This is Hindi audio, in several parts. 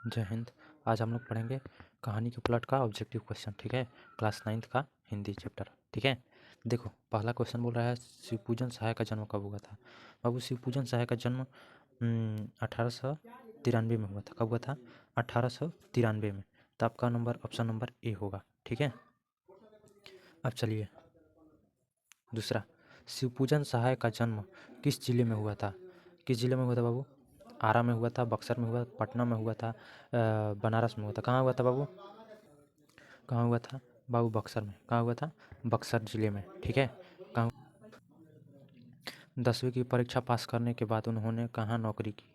जय हिंद। आज हम लोग पढ़ेंगे कहानी के प्लॉट का ऑब्जेक्टिव क्वेश्चन। ठीक है, क्लास 9th का हिंदी चैप्टर। ठीक है, देखो पहला क्वेश्चन बोल रहा है शिवपूजन सहाय का जन्म कब हुआ था। बाबू शिवपूजन सहाय का जन्म 1893 में हुआ था। कब हुआ था? 1893 में। तो आपका नंबर ऑप्शन नंबर ए होगा। ठीक है, अब चलिए दूसरा, शिवपूजन सहाय का जन्म किस जिले में हुआ था? किस जिले में हुआ था बाबू? आरा में हुआ था, बक्सर में हुआ, पटना में हुआ था, बनारस में हुआ था। कहाँ हुआ था बाबू? कहाँ हुआ था बाबू? बक्सर में। कहाँ हुआ था? बक्सर जिले में। ठीक है, कहाँ? 10वीं की परीक्षा पास करने के बाद उन्होंने कहाँ नौकरी की?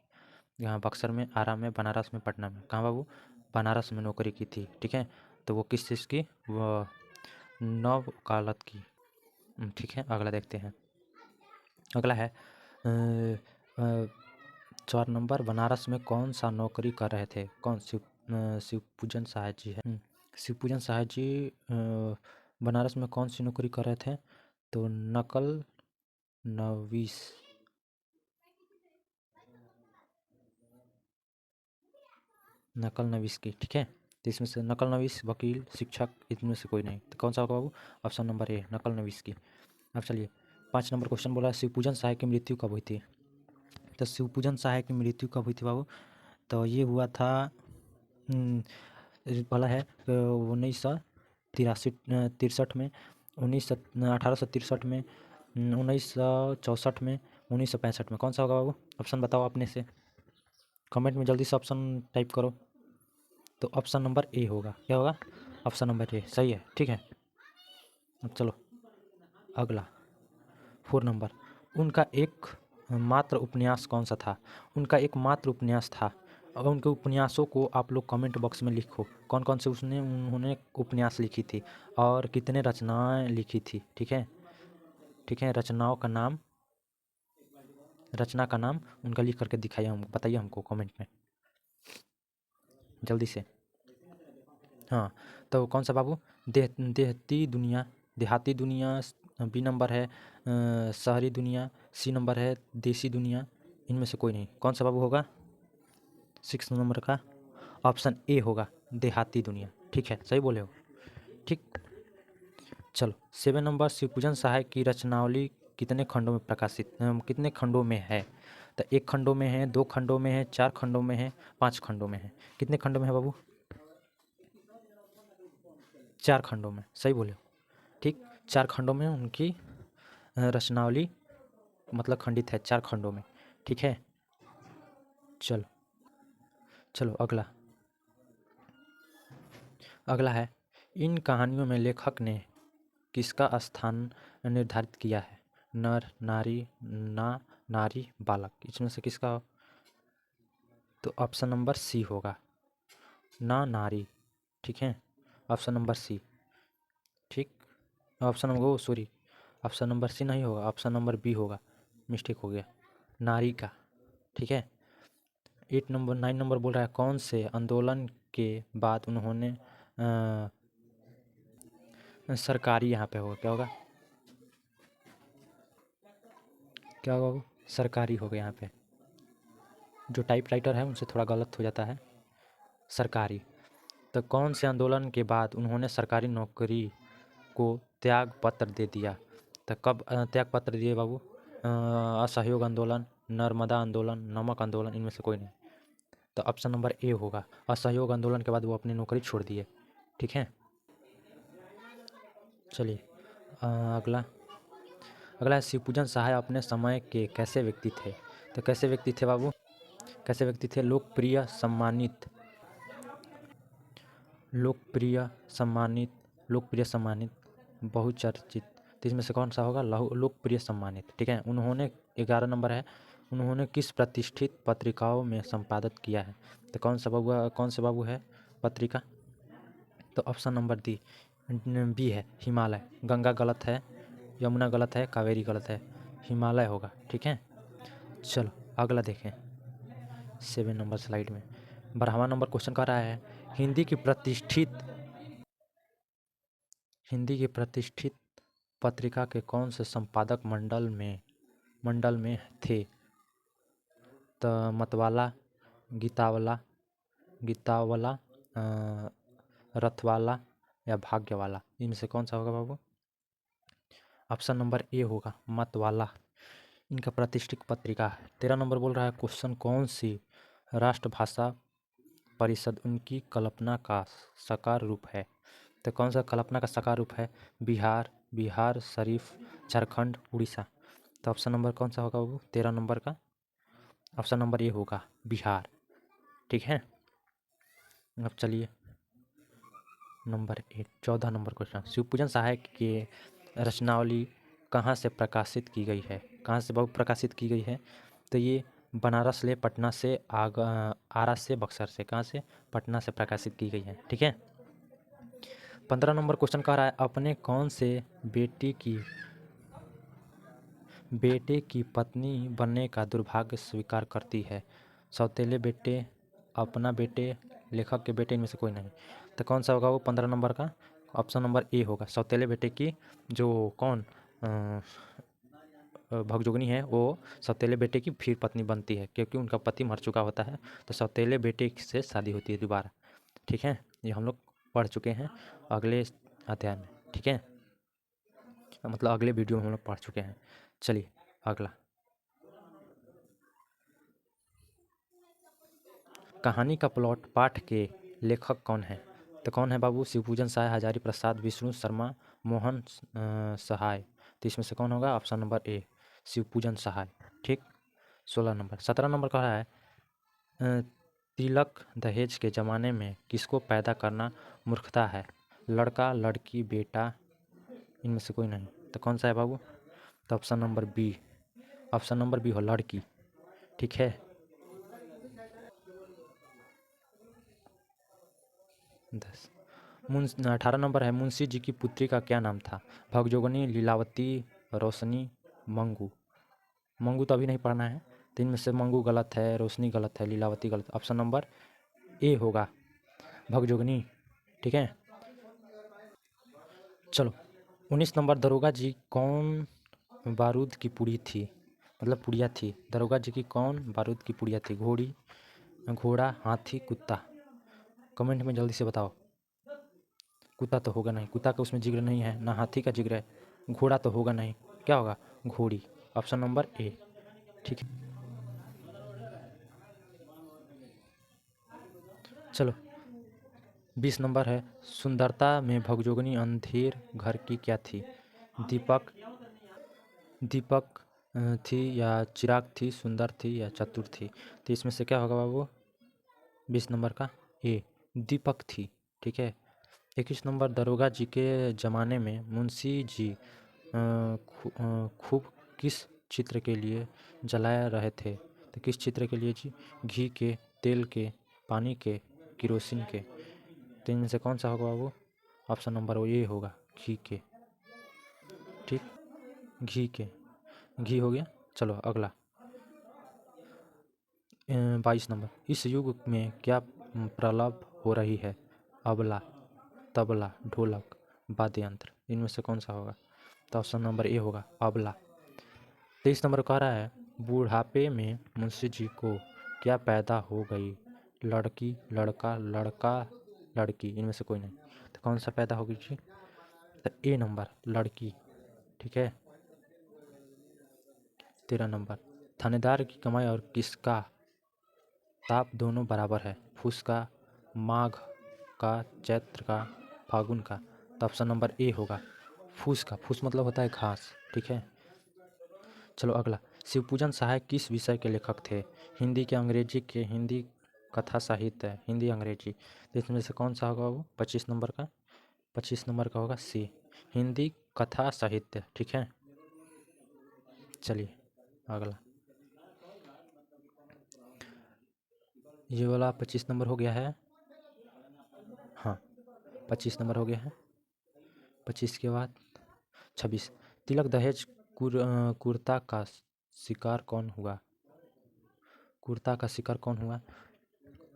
यहाँ बक्सर में, आरा में, बनारस में, पटना में। कहाँ बाबू? बनारस में नौकरी की थी। ठीक है, तो वो किस चीज़ की? वो नवकालत की। ठीक है, अगला देखते हैं। अगला है 4 नंबर, बनारस में कौन सा नौकरी कर रहे थे? कौन? शिवपूजन सहाय जी है। शिवपूजन सहाय जी बनारस में कौन सी नौकरी कर रहे थे? तो नकल नवीस की। ठीक है, तो इसमें से नकल नवीस, वकील, शिक्षक, इनमें से कोई नहीं। तो कौन सा होगा बाबू? ऑप्शन नंबर ए, नकल नवीस की। अब चलिए 5 नंबर क्वेश्चन बोला शिवपूजन सहाय की मृत्यु कब हुई थी? तो शिवपूजन सहाय की मृत्यु कब हुई थी बाबू? तो ये हुआ था पहला है 1963 में, 1863 में, 1964 में, 1965 में। कौन सा होगा बाबू? ऑप्शन बताओ अपने से, कमेंट में जल्दी से ऑप्शन टाइप करो। तो ऑप्शन नंबर ए होगा। क्या होगा? ऑप्शन नंबर ए सही है। ठीक है, अब चलो अगला 4 नंबर, उनका एक मात्र उपन्यास कौन सा था? उनका एक मात्र उपन्यास था। और उनके उपन्यासों को आप लोग कमेंट बॉक्स में लिखो, कौन कौन से उन्होंने उपन्यास लिखी थी और कितने रचनाएं लिखी थी। ठीक है, ठीक है, रचना का नाम उनका लिख करके दिखाइए, हम बताइए हमको कमेंट में जल्दी से। हाँ, तो कौन सा बाबू? देहाती दुनिया। बी नंबर है शहरी दुनिया। सी नंबर है देसी दुनिया। इनमें से कोई नहीं। कौन सा बाबू होगा 6 नंबर का? ऑप्शन ए होगा, देहाती दुनिया। ठीक है, सही बोले हो। ठीक, चलो 7 नंबर, शिवपूजन सहाय की रचनावली कितने खंडों में कितने खंडों में है? तो 1 खंडों में है, 2 खंडों में है, 4 खंडों में है, 5 खंडों में है। कितने खंडों में है बाबू? 4 खंडों में, सही बोले हो। ठीक, 4 खंडों में उनकी रचनावली मतलब खंडित है 4 खंडों में। ठीक है, चलो चलो अगला है इन कहानियों में लेखक ने किसका स्थान निर्धारित किया है? नर, नारी, नारी, बालक। इसमें से किसका? तो ऑप्शन नंबर सी होगा, नारी। ठीक है, ऑप्शन नंबर सी। ठीक, option number sorry, option number C नहीं होगा, ऑप्शन नंबर बी होगा, मिस्टेक हो गया, नारी का। ठीक है, 9 नंबर बोल रहा है कौन से आंदोलन के बाद उन्होंने सरकारी, यहाँ पे होगा क्या होगा? क्या होगा वो? सरकारी हो गया यहाँ पे, जो टाइपराइटर है उनसे थोड़ा गलत हो जाता है, सरकारी। तो कौन से आंदोलन के बाद उन्होंने सरकारी नौकरी को त्याग पत्र दे दिया? तो कब त्याग पत्र दिए बाबू? असहयोग आंदोलन, नर्मदा आंदोलन, नमक आंदोलन, इनमें से कोई नहीं। तो ऑप्शन नंबर ए होगा, असहयोग आंदोलन के बाद वो अपनी नौकरी छोड़ दिए। ठीक है, चलिए अगला अगला है शिवपूजन सहाय अपने समय के कैसे व्यक्ति थे? तो कैसे व्यक्ति थे बाबू? कैसे व्यक्ति थे? लोकप्रिय सम्मानित, बहुचर्चित। तो इसमें से कौन सा होगा? लोकप्रिय सम्मानित। ठीक है, उन्होंने 11 नंबर है, उन्होंने किस प्रतिष्ठित पत्रिकाओं में संपादक किया है? तो कौन से बाबू है पत्रिका? तो ऑप्शन नंबर डी बी है, हिमालय। गंगा गलत है, यमुना गलत है, कावेरी गलत है, हिमालय होगा। ठीक है, चलो अगला देखें 7 नंबर स्लाइड में 12वां नंबर क्वेश्चन कर रहा है हिंदी की प्रतिष्ठित पत्रिका के कौन से संपादक मंडल में थे? तो मतवाला, गीतावाला, गीतावाला, रथवाला या भाग्यवाला, इनमें से कौन सा होगा बाबू? ऑप्शन नंबर ए होगा मतवाला, इनका प्रतिष्ठित पत्रिका है। 13 नंबर बोल रहा है क्वेश्चन, कौन सी राष्ट्रभाषा परिषद उनकी कल्पना का साकार रूप है? तो कौन सा कल्पना का साकार रूप है? बिहार शरीफ, झारखंड, उड़ीसा। तो ऑप्शन नंबर कौन सा होगा बाबू 13 नंबर का? ऑप्शन नंबर ए होगा बिहार। ठीक है, अब चलिए नंबर 8, 14 नंबर क्वेश्चन, शिवपूजन सहाय के रचनावली कहाँ से प्रकाशित की गई है? कहाँ से बहुत प्रकाशित की गई है? तो ये बनारस ले, पटना से, आरा से, बक्सर से। कहाँ से? पटना से प्रकाशित की गई है। ठीक है, 15 नंबर क्वेश्चन कह रहा है अपने कौन से बेटे की पत्नी बनने का दुर्भाग्य स्वीकार करती है? सौतेले बेटे, अपना बेटे, लेखक के बेटे, इनमें से कोई नहीं। तो कौन सा होगा वो 15 नंबर का? ऑप्शन नंबर ए होगा, सौतेले बेटे की जो कौन भगजोगनी है वो सौतेले बेटे की फिर पत्नी बनती है, क्योंकि उनका पति मर चुका होता है, तो सौतेले बेटे से शादी होती है दोबारा। ठीक है, ये हम लोग पढ़ चुके हैं अगले अध्याय में। ठीक है, मतलब अगले वीडियो में हम लोग पढ़ चुके हैं। चलिए अगला, कहानी का प्लॉट पाठ के लेखक कौन है? तो कौन है बाबू? शिवपूजन सहाय, हजारी प्रसाद, विष्णु शर्मा, मोहन सहाय। तो इसमें से कौन होगा? ऑप्शन नंबर ए शिवपूजन सहाय। ठीक, 16 नंबर, 17 नंबर का है तिलक दहेज के ज़माने में किसको पैदा करना मूर्खता है? लड़का, लड़की, बेटा, इनमें से कोई नहीं। तो कौन सा है बाबू? तो option number B, option number B हो लड़की। ठीक है, 18 नंबर है मुंशी जी की पुत्री का क्या नाम था? भगजोगनी, लीलावती, रोशनी, मंगू। मंगू तो अभी नहीं पढ़ना है, तो इनमें से मंगू गलत है, रोशनी गलत है, लीलावती गलत। ऑप्शन नंबर ए होगा भगजोगनी। ठीक है, चलो 19 नंबर, दरोगा जी कौन बारूद की पुड़ी थी? मतलब पुड़िया थी। दरोगा जी की कौन बारूद की पुड़िया थी? घोड़ा, हाथी, कुत्ता। कमेंट में जल्दी से बताओ। कुत्ता तो होगा नहीं, कुत्ता का उसमें जिक्र नहीं है, ना हाथी का जिक्र है, घोड़ा तो होगा नहीं, क्या होगा? घोड़ी। Option number A. ठीक है, चलो 20 नंबर है, सुंदरता में भगजोगनी अंधेर घर की क्या थी? दीपक, दीपक थी या चिराग थी, सुंदर थी या चतुर थी? तो इसमें से क्या होगा बाबू 20 नंबर का? ए दीपक थी। ठीक है, 21 नंबर, दरोगा जी के ज़माने में मुंशी जी खूब किस चित्र के लिए जलाया रहे थे? तो किस चित्र के लिए जी? घी के, तेल के, पानी के, केरोसिन के। तो इनमें से कौन सा होगा बाबू? ऑप्शन नंबर वो ये होगा घी के। ठीक, घी के, घी हो गया। चलो अगला 22 नंबर, इस युग में क्या प्रलभ हो रही है? अबला, तबला, ढोलक, वाद्य यंत्र, इनमें से कौन सा होगा? तो ऑप्शन नंबर ए होगा अबला। 23 नंबर कह रहा है बुढ़ापे में मुंशी जी को क्या पैदा हो गई? लड़की, लड़का, लड़का, लड़की, इनमें से कोई नहीं। तो कौन सा पैदा होगी जी? तो ए नंबर लड़की। ठीक है, 13 नंबर, थानेदार की कमाई और किसका ताप दोनों बराबर है? फूस का, माघ का, चैत्र का, फागुन का। तो ऑप्शन नंबर ए होगा फूस का। फूस मतलब होता है घास। ठीक है, चलो अगला, शिवपूजन सहाय किस विषय के लेखक थे? हिंदी के, अंग्रेजी के? हिंदी कथा साहित्य, हिंदी अंग्रेजी। तो इसमें से कौन सा होगा वो 25 नंबर का? 25 नंबर का होगा सी हिंदी कथा साहित्य। ठीक है, चलिए अगला, ये वाला 25 नंबर हो गया है। हाँ 25 नंबर हो गया है। 25 के बाद 26, तिलक दहेज कुर्ता का शिकार कौन हुआ? कुर्ता का शिकार कौन हुआ?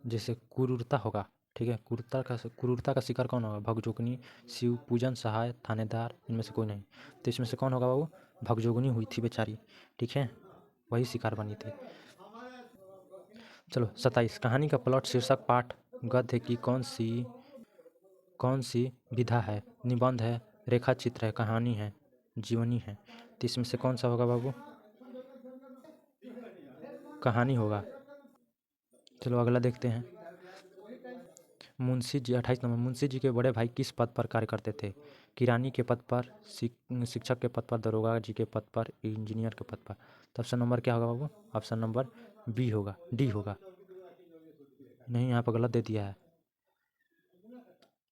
जैसे क्रूरता होगा। ठीक है, क्रूरता का शिकार कौन होगा? भगजोगनी, शिव पूजन सहाय, थानेदार, इनमें से कोई नहीं। तो इसमें से कौन होगा बाबू? भगजोगनी हुई थी बेचारी। ठीक है, वही शिकार बनी थी। चलो 27, कहानी का प्लॉट शीर्षक पाठ गद्य की कौन सी विधा है? निबंध है, रेखा चित्र है, कहानी है, जीवनी है। तो इसमें से कौन सा होगा बाबू? कहानी होगा। चलो अगला देखते हैं। मुंशी जी 28 नंबर, मुंशी जी के बड़े भाई किस पद पर कार्य करते थे? किरानी के पद पर, शिक्षक के पद पर, दरोगा जी के पद पर, इंजीनियर के पद पर। तो ऑप्शन नंबर क्या होगा बाबू? ऑप्शन नंबर बी होगा, डी होगा। नहीं, यहाँ पर गलत दे दिया है।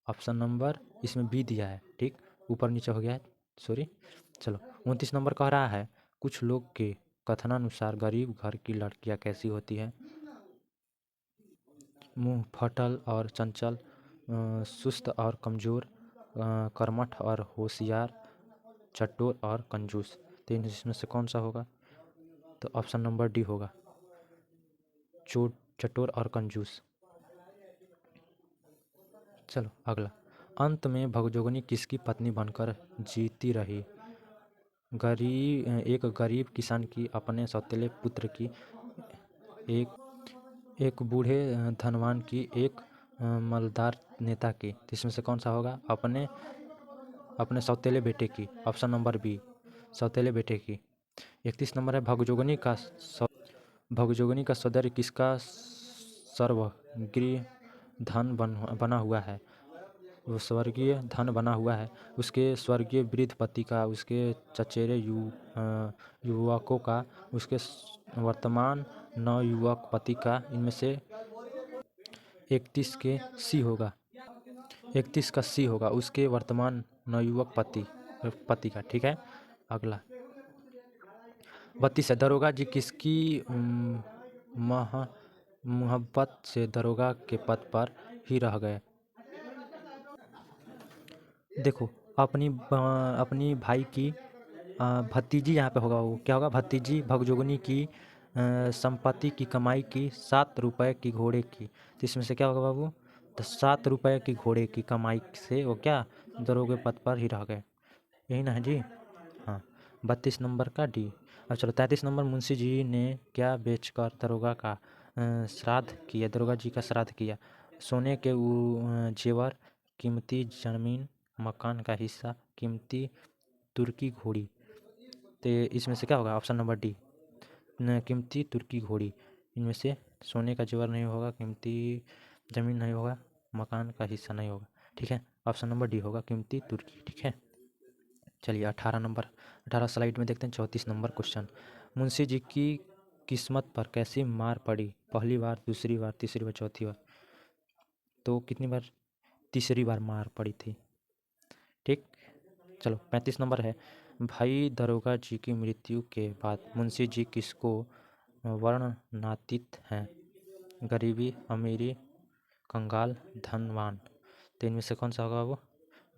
ऑप्शन नंबर इसमें बी दिया है, ठीक, ऊपर नीचे हो गया है, सॉरी। चलो 29 नंबर कह रहा है, कुछ लोग के कथनानुसार गरीब घर की लड़कियां कैसी होती है? मुंह फटल और चंचल, सुस्त और कमज़ोर, कर्मठ और होशियार, चटोर और कंजूस। तो इसमें से कौन सा होगा? तो ऑप्शन नंबर डी होगा, चटोर और कंजूस। चलो अगला। अंत में भगजोगनी किसकी पत्नी बनकर जीती रही? एक गरीब किसान की, अपने सौतेले पुत्र की, एक बूढ़े धनवान की, एक मालदार नेता की। तो इसमें से कौन सा होगा? अपने सौतेले बेटे की। ऑप्शन नंबर बी, सौतेले बेटे की। 31 नंबर है, भगजोगनी का सौंदर्य किसका सर्वगृह धन बना हुआ है? वो स्वर्गीय धन बना हुआ है। उसके स्वर्गीय वृद्ध पति का, उसके चचेरे युवकों का, उसके वर्तमान नवयुवक पति का। इनमें से 31 के सी होगा, 31 का सी होगा, उसके वर्तमान नवयुवक पति का, ठीक है। अगला 32 है, दरोगा जी किसकी मोहब्बत से दरोगा के पद पर ही रह गए? देखो, अपनी भाई की भतीजी, यहाँ पे होगा, वो क्या होगा? भतीजी भगजोगनी की संपत्ति की कमाई की 7 रुपए की घोड़े की। तो इसमें से क्या होगा बाबू? तो 7 रुपए की घोड़े की कमाई से वो क्या दरोगे पद पर ही रह गए, यही ना है जी? हाँ, 32 नंबर का डी। अब चलो 33 नंबर, मुंशी जी ने क्या बेचकर दरोगा का श्राद्ध किया? दरोगा जी का श्राद्ध किया। सोने के जेवर, कीमती जमीन, मकान का हिस्सा, कीमती तुर्की घोड़ी। तो इसमें से क्या होगा? ऑप्शन नंबर डी, कीमती तुर्की घोड़ी। इनमें से सोने का जेवर नहीं होगा, कीमती ज़मीन नहीं होगा, मकान का हिस्सा नहीं होगा, ठीक है। ऑप्शन नंबर डी होगा, कीमती तुर्की, ठीक है। चलिए 18 नंबर, 18 स्लाइड में देखते हैं। 34 नंबर क्वेश्चन, मुंशी जी की किस्मत पर कैसी मार पड़ी? पहली बार, दूसरी बार, तीसरी बार, चौथी बार? तो कितनी बार? तीसरी बार मार पड़ी थी, ठीक। चलो 35 नंबर है, भाई दरोगा जी की मृत्यु के बाद मुंशी जी किसको वर्णनातीत हैं? गरीबी, अमीरी, कंगाल, धनवान। तो इनमें से कौन सा होगा वो?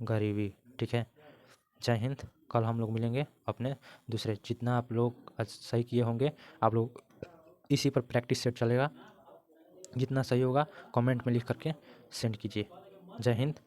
गरीबी, ठीक है। जय हिंद। कल हम लोग मिलेंगे अपने दूसरे, जितना आप लोग आज सही किए होंगे, आप लोग इसी पर प्रैक्टिस सेट चलेगा। जितना सही होगा कमेंट में लिख करके सेंड कीजिए। जय हिंद।